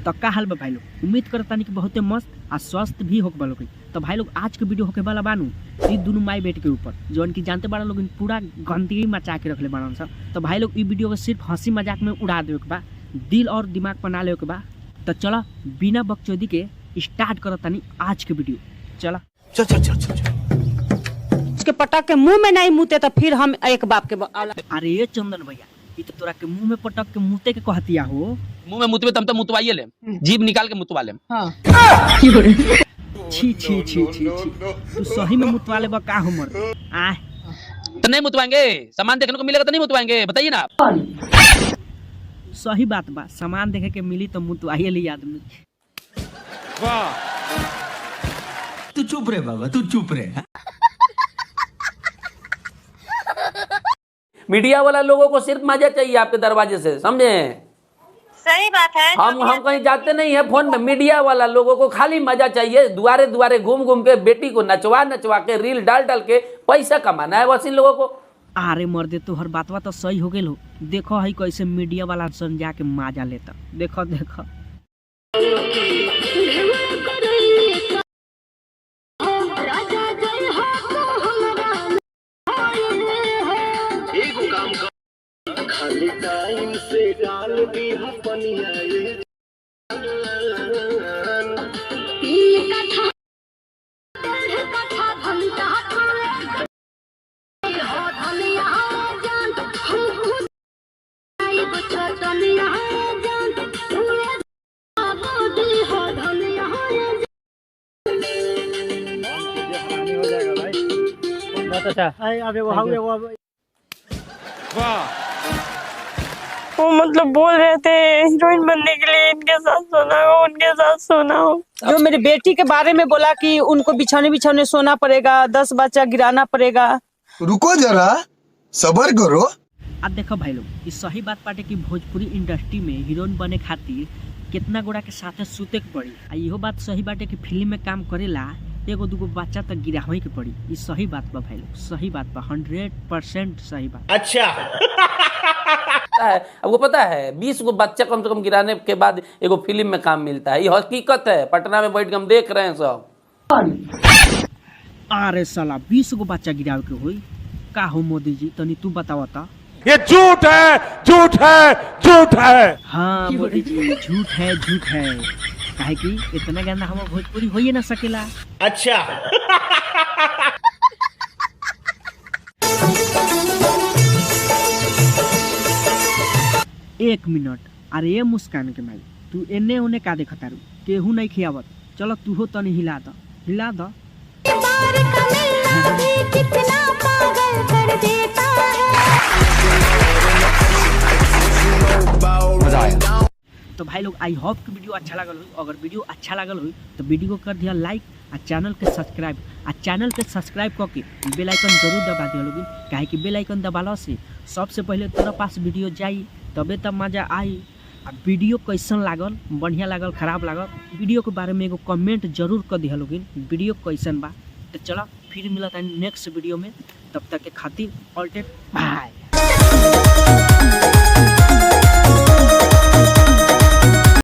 तो का हाल बा भाई लोग, उम्मीद करता नहीं कि बहुते मस्त और स्वस्थ भी होके वालों। तो भाई लोग आज के वीडियो होके वाला बानू ये दोनों माई बेट के ऊपर जौन की जानते बाड़ा लोग पूरा गंदगी मचा के रखले बाड़न सा। तो भाई लोग ये वीडियो को सिर्फ हंसी मजाक में उड़ा देवे के बा, दिल और दिमाग बना ले के बा। तो चला बिना बकचोदी के स्टार्ट करता नहीं आज के वीडियो। चला चल चल चल चल उसके पटक के मुंह में नहीं मुते तो फिर हम एक बाप के अरे ये चंदन भैया ये तो तोरा के मुंह में पटक के मुते के कहतिया हो। मुंह में मुतबे तम तो मुतवाइए ले, जीभ निकाल के मुतवा ले। हाँ। छी छी छी छी छी तू सही में मुतवा ले बा का हमर आ तो नहीं मुतवाएंगे, सामान देखने को मिलेगा तो नहीं मुतवाएंगे, बताइए ना। सही बात बा, सामान देखे के मिली तो मुतवाइए ली आदमी। वाह तू चुप रे बाबा, तू चुप रे। मीडिया वाला लोगों को सिर्फ मजा चाहिए आपके दरवाजे से, समझे? सही बात है। हम कहीं जाते नहीं है फोन में, मीडिया वाला लोगों को खाली मजा चाहिए, दुआरे दुआरे घूम घूम के बेटी को नचवा नचवा के रील डाल डाल के पैसा कमाना है बस इन लोगों को। अरे मर्दे तो हर बातवा तो सही हो गेल हो। देखो है कैसे मीडिया वाला सन जाके मजा लेता, देखो देखो। खाली टाइम से डाल दी पनिया ये वाह वो मतलब बोल रहे थे हीरोइन बनने के लिए इनके साथ सोना हो, उनके साथ सोना हो। जो मेरी बेटी के बारे में बोला कि उनको बिछाने बिछाने सोना पड़ेगा, 10 बच्चा गिराना पड़ेगा। रुको जरा सबर करो। अब देखो भाई लोग ये सही बात बाटे कि भोजपुरी इंडस्ट्री में हीरोइन बने खातिर कितना गोड़ा के साथे सूते के पड़ी। आ इहो बात सही बाटे कि फिल्म में काम करेला एगो दूगो बच्चा तक गिरावे के पड़ी। ये सही बात बा भाई लोग, सही बात बा, 100% सही बात। अच्छा अब वो पता है 20 को बच्चा कम से कम गिराने के बाद एगो फिल्म में काम मिलता है, ये हकीकत है। पटना में बैठ के हम देख रहे हैं सब। अरे साला 20 गो बच्चा गिरावे के होई का हो मोदी जी, तनी तू बतावता। ये झूठ है झूठ है झूठ है। हाँ मोदी जी झूठ है काहे कि इतना गंदा हम भोजपुरी हो ही ना सकेला। अच्छा 1 मिनट। अरे ये मुस्कान के माई तू एने ओने का देखा तारू, केहू नहीं खियावत। चलो तू हो तनी हिला द हिला द। तो भाई लोग आई होप कि वीडियो अच्छा लगल हो। अगर वीडियो अच्छा लगल हो तो वीडियो को कर दिया लाइक और चैनल के सब्सक्राइब। करके बेल आइकन जरूर दबा दिया लोग, काहे कि बेल आइकन दबाला से सबसे पहले तोरा पास वीडियो जाई, तबे तब मजा आई। आ वीडियो कैसन लागल, बढ़िया लागल, खराब लागल, वीडियो के बारे में एगो कमेंट जरूर कर दिया लोग वीडियो कैसन बा। तो चलो फिर मिलता है नेक्स्ट वीडियो में, तब तक के खातिर ऑल टाइम बाय।